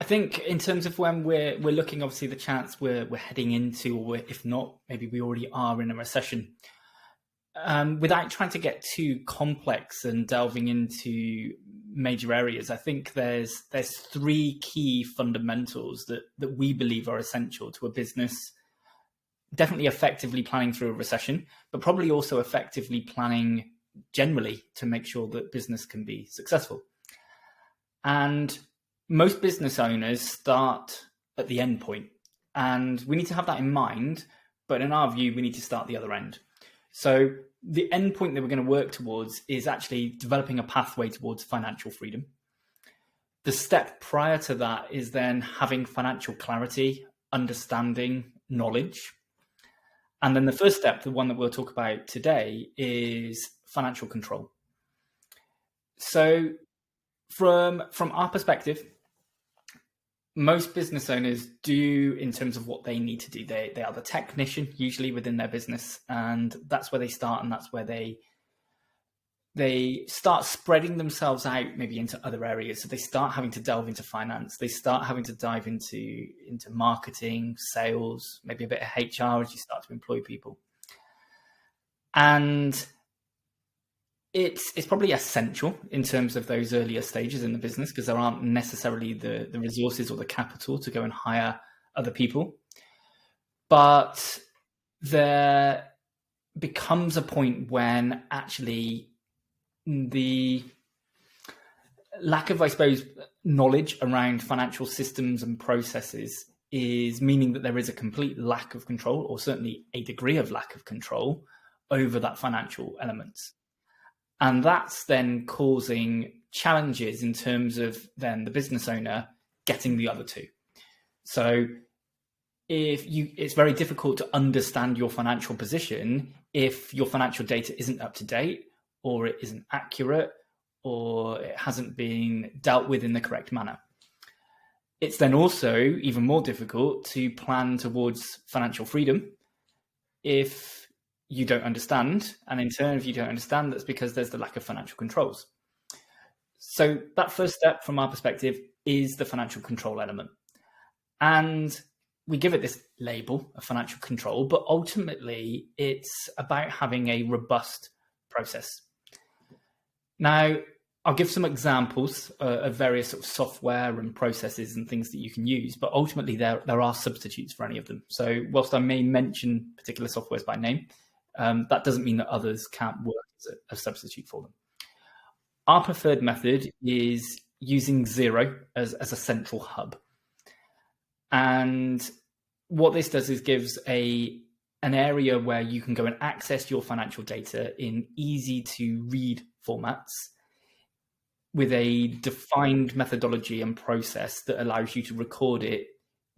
I think in terms of when we're looking, obviously the chance we're heading into, or if not, maybe we already are in a recession. Without trying to get too complex and delving into major areas, I think there's three key fundamentals that we believe are essential to a business definitely effectively planning through a recession, but probably also effectively planning generally to make sure that business can be successful. And most business owners start at the end point, and we need to have that in mind. But in our view, we need to start the other end. So the end point that we're going to work towards is actually developing a pathway towards financial freedom. The step prior to that is then having financial clarity, understanding, knowledge. And then the first step, the one that we'll talk about today, is financial control. So from our perspective, most business owners do, in terms of what they need to do, they are the technician usually within their business, and that's where they start, and that's where they start spreading themselves out maybe into other areas. So they start having to delve into finance, they start having to dive into marketing, sales, maybe a bit of HR as you start to employ people. And it's probably essential in terms of those earlier stages in the business, because there aren't necessarily the resources or the capital to go and hire other people. But there becomes a point when actually the lack of, I suppose, knowledge around financial systems and processes is meaning that there is a complete lack of control, or certainly a degree of lack of control over that financial elements. And that's then causing challenges in terms of then the business owner getting the other two. So it's very difficult to understand your financial position if your financial data isn't up to date, or it isn't accurate, or it hasn't been dealt with in the correct manner. It's then also even more difficult to plan towards financial freedom if you don't understand. And in turn, if you don't understand, that's because there's the lack of financial controls. So that first step from our perspective is the financial control element. And we give it this label of financial control, but ultimately it's about having a robust process. Now, I'll give some examples of various sort of software and processes and things that you can use, but ultimately there are substitutes for any of them. So whilst I may mention particular softwares by name, that doesn't mean that others can't work as a substitute for them. Our preferred method is using Xero as a central hub. And what this does is gives an area where you can go and access your financial data in easy to read formats with a defined methodology and process that allows you to record it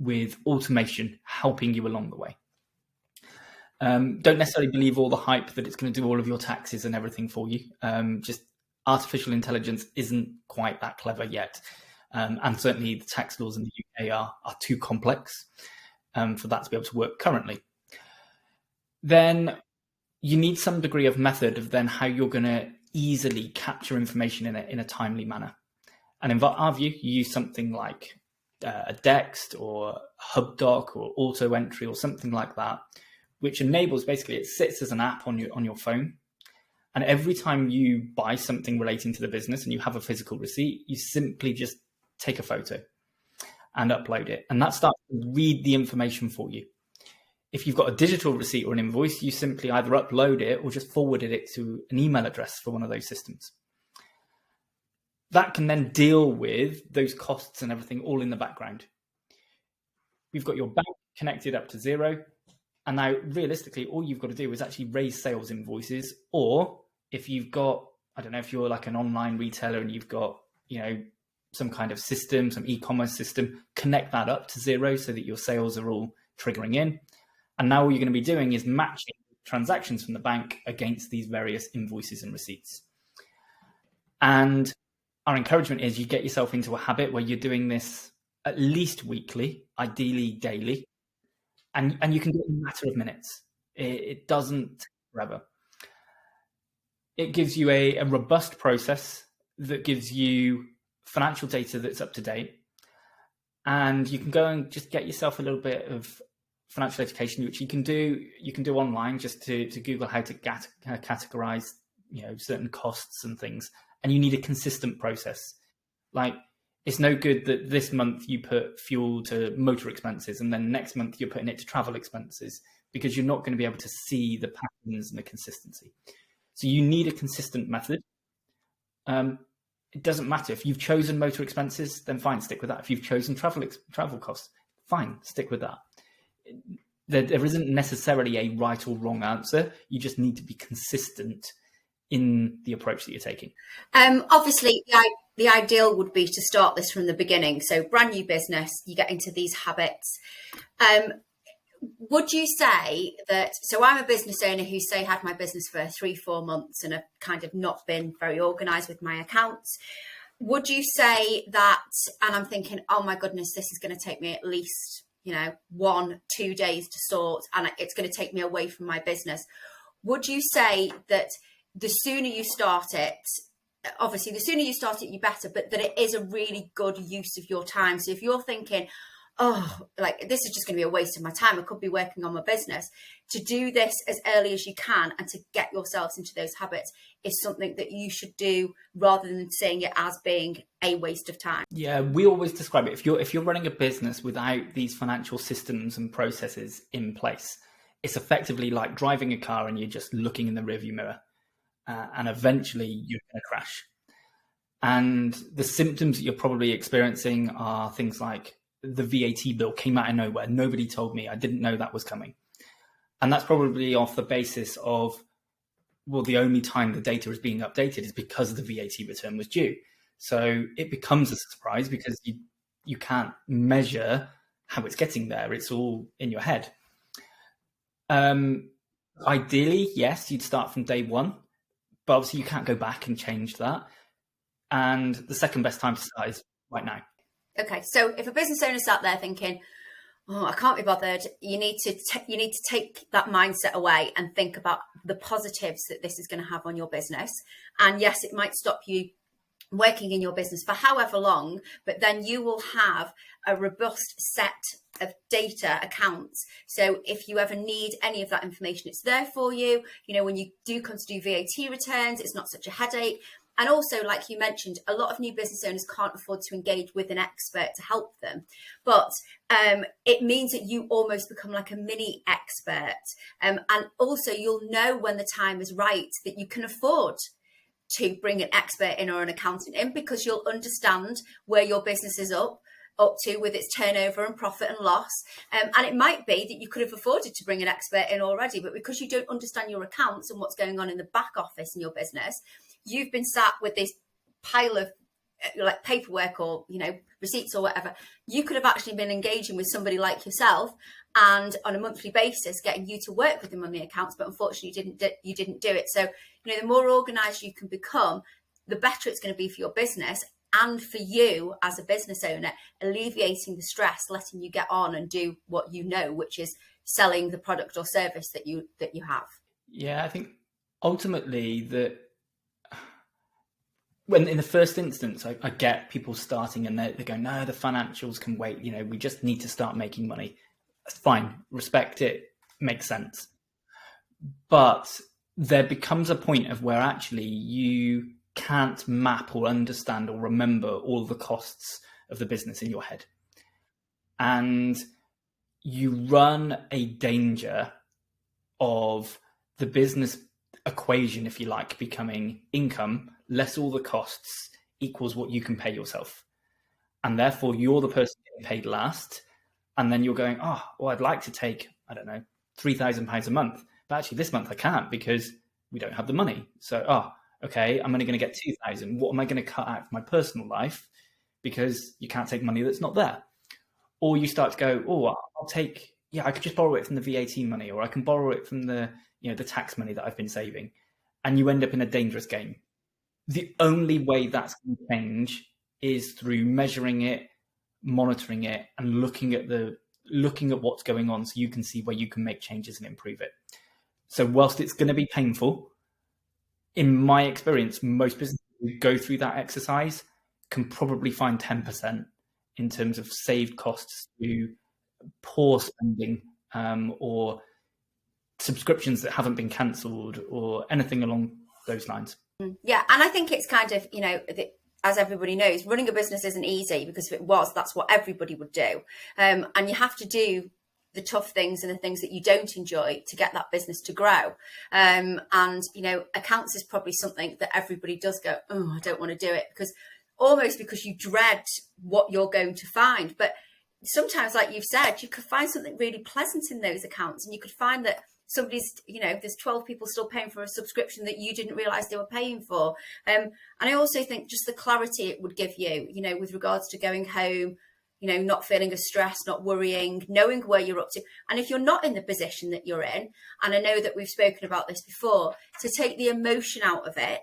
with automation helping you along the way. Don't necessarily believe all the hype that it's going to do all of your taxes and everything for you. Just artificial intelligence isn't quite that clever yet. And certainly the tax laws in the UK are too complex for that to be able to work currently. Then you need some degree of method of then how you're going to easily capture information in a timely manner. And in our view, you use something like a Dext or HubDoc or Auto Entry or something like that, which enables, basically it sits as an app on your phone. And every time you buy something relating to the business and you have a physical receipt, you simply just take a photo and upload it. And that starts to read the information for you. If you've got a digital receipt or an invoice, you simply either upload it or just forwarded it to an email address for one of those systems. That can then deal with those costs and everything all in the background. We've got your bank connected up to Xero. And now realistically, all you've got to do is actually raise sales invoices. Or if you've got, I don't know, if you're like an online retailer and you've got, some kind of system, some e-commerce system, connect that up to Xero so that your sales are all triggering in. And now all you're going to be doing is matching transactions from the bank against these various invoices and receipts. And our encouragement is you get yourself into a habit where you're doing this at least weekly, ideally daily, and you can do it in a matter of minutes. It doesn't take forever. It gives you a robust process that gives you financial data that's up to date. And you can go and just get yourself a little bit of financial education, which you can do online, just to Google how to categorize, certain costs and things. And you need a consistent process. Like, it's no good that this month you put fuel to motor expenses and then next month you're putting it to travel expenses, because you're not going to be able to see the patterns and the consistency. So you need a consistent method. It doesn't matter if you've chosen motor expenses, then fine, stick with that. If you've chosen travel costs, fine, stick with that. There isn't necessarily a right or wrong answer. You just need to be consistent in the approach that you're taking. Obviously, the ideal would be to start this from the beginning. So brand new business, you get into these habits. Would you say that, so I'm a business owner who say had my business for 3-4 months and have kind of not been very organized with my accounts. Would you say that, and I'm thinking, oh my goodness, this is going to take me at least, 1-2 days to sort, and it's going to take me away from my business. Would you say that the sooner you start it, obviously the sooner you start it, you better, but that it is a really good use of your time? So if you're thinking, oh, like this is just going to be a waste of my time, I could be working on my business, to do this as early as you can and to get yourselves into those habits is something that you should do, rather than seeing it as being a waste of time. Yeah, we always describe it. If you're running a business without these financial systems and processes in place, it's effectively like driving a car and you're just looking in the rearview mirror, and eventually you're going to crash. And the symptoms that you're probably experiencing are things like the VAT bill came out of nowhere. Nobody told me. I didn't know that was coming. And that's probably off the basis of, well, the only time the data is being updated is because the VAT return was due. So it becomes a surprise because you can't measure how it's getting there. It's all in your head. Ideally, yes, you'd start from day one, but obviously you can't go back and change that. And the second best time to start is right now. Okay, so if a business owner sat there thinking, oh, I can't be bothered, you need to take that mindset away and think about the positives that this is going to have on your business. And yes, it might stop you working in your business for however long, but then you will have a robust set of data accounts. So if you ever need any of that information, it's there for you. When you do come to do VAT returns, it's not such a headache. And also, like you mentioned, a lot of new business owners can't afford to engage with an expert to help them. But it means that you almost become like a mini expert. And also, you'll know when the time is right that you can afford to bring an expert in or an accountant in, because you'll understand where your business is up to with its turnover and profit and loss. And it might be that you could have afforded to bring an expert in already, but because you don't understand your accounts and what's going on in the back office in your business, you've been sat with this pile of like paperwork or, receipts or whatever. You could have actually been engaging with somebody like yourself and on a monthly basis getting you to work with them on the accounts, but unfortunately you didn't do it. So, the more organized you can become, the better it's going to be for your business and for you as a business owner, alleviating the stress, letting you get on and do what you know, which is selling the product or service that you have. Yeah, I think ultimately when in the first instance, I get people starting and they're going, no, the financials can wait. We just need to start making money. That's fine. Respect it. Makes sense. But there becomes a point of where actually you can't map or understand or remember all the costs of the business in your head. And you run a danger of the business equation, if you like, becoming income less all the costs equals what you can pay yourself. And therefore you're the person getting paid last. And then you're going, oh, well, I'd like to take, I don't know, £3,000 a month. But actually this month I can't because we don't have the money. So, okay, I'm only going to get 2,000. What am I going to cut out from my personal life? Because you can't take money that's not there. Or you start to go, oh, I'll take, I could just borrow it from the VAT money, or I can borrow it from the tax money that I've been saving. And you end up in a dangerous game. The only way that's going to change is through measuring it, monitoring it, and looking at what's going on so you can see where you can make changes and improve it. So whilst it's going to be painful, in my experience, most businesses who go through that exercise can probably find 10% in terms of saved costs to poor spending or subscriptions that haven't been cancelled or anything along those lines. Yeah, and I think it's kind of, as everybody knows, running a business isn't easy, because if it was, that's what everybody would do. And you have to do the tough things and the things that you don't enjoy to get that business to grow. And, accounts is probably something that everybody does go, oh, I don't want to do it, because you dread what you're going to find. But sometimes, like you've said, you could find something really pleasant in those accounts, and you could find that somebody's, there's 12 people still paying for a subscription that you didn't realize they were paying for. And I also think just the clarity it would give you, with regards to going home, not feeling as stressed, not worrying, knowing where you're up to. And if you're not in the position that you're in, and I know that we've spoken about this before, to take the emotion out of it,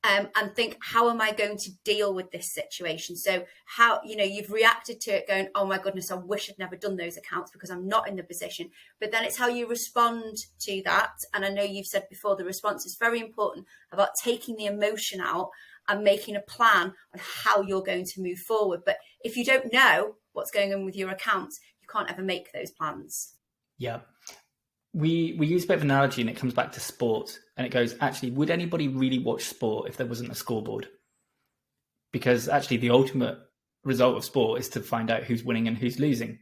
and think, how am I going to deal with this situation? So how, you've reacted to it going, oh my goodness, I wish I'd never done those accounts because I'm not in the position. But then it's how you respond to that. And I know you've said before, the response is very important about taking the emotion out and making a plan on how you're going to move forward. But if you don't know what's going on with your accounts, you can't ever make those plans. Yeah. We use a bit of an analogy, and it comes back to sport, and it goes, actually, would anybody really watch sport if there wasn't a scoreboard? Because actually the ultimate result of sport is to find out who's winning and who's losing.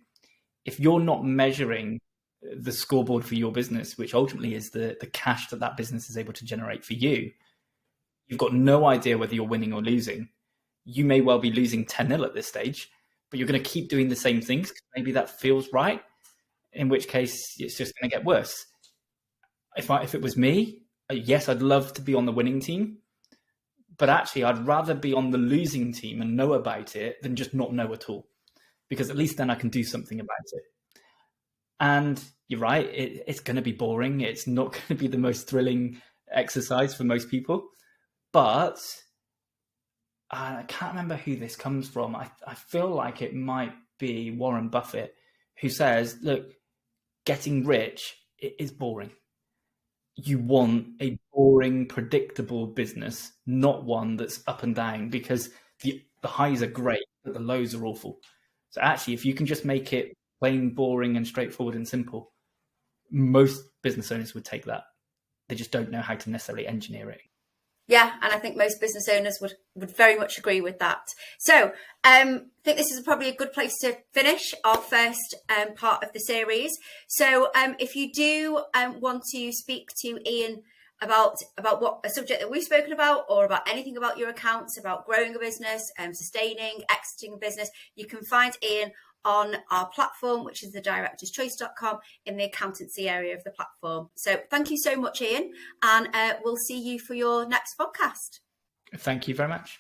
If you're not measuring the scoreboard for your business, which ultimately is the cash that business is able to generate for you, you've got no idea whether you're winning or losing. You may well be losing 10-0 at this stage, but you're going to keep doing the same things because maybe that feels right. In which case, it's just going to get worse. If it was me, yes, I'd love to be on the winning team, but actually, I'd rather be on the losing team and know about it than just not know at all, because at least then I can do something about it. And you're right, it's going to be boring. It's not going to be the most thrilling exercise for most people, but I can't remember who this comes from. I feel like it might be Warren Buffett, who says, look, getting rich is boring. You want a boring, predictable business, not one that's up and down, because the highs are great, but the lows are awful. So actually, if you can just make it plain, boring and straightforward and simple, most business owners would take that. They just don't know how to necessarily engineer it. Yeah, and I think most business owners would very much agree with that. So I think this is probably a good place to finish our first part of the series. So if you do want to speak to Ian about what a subject that we've spoken about, or about anything about your accounts, about growing a business, sustaining, exiting a business, you can find Ian on our platform, which is thedirectorschoice.com, in the accountancy area of the platform. So thank you so much, Ian, and we'll see you for your next podcast. Thank you very much.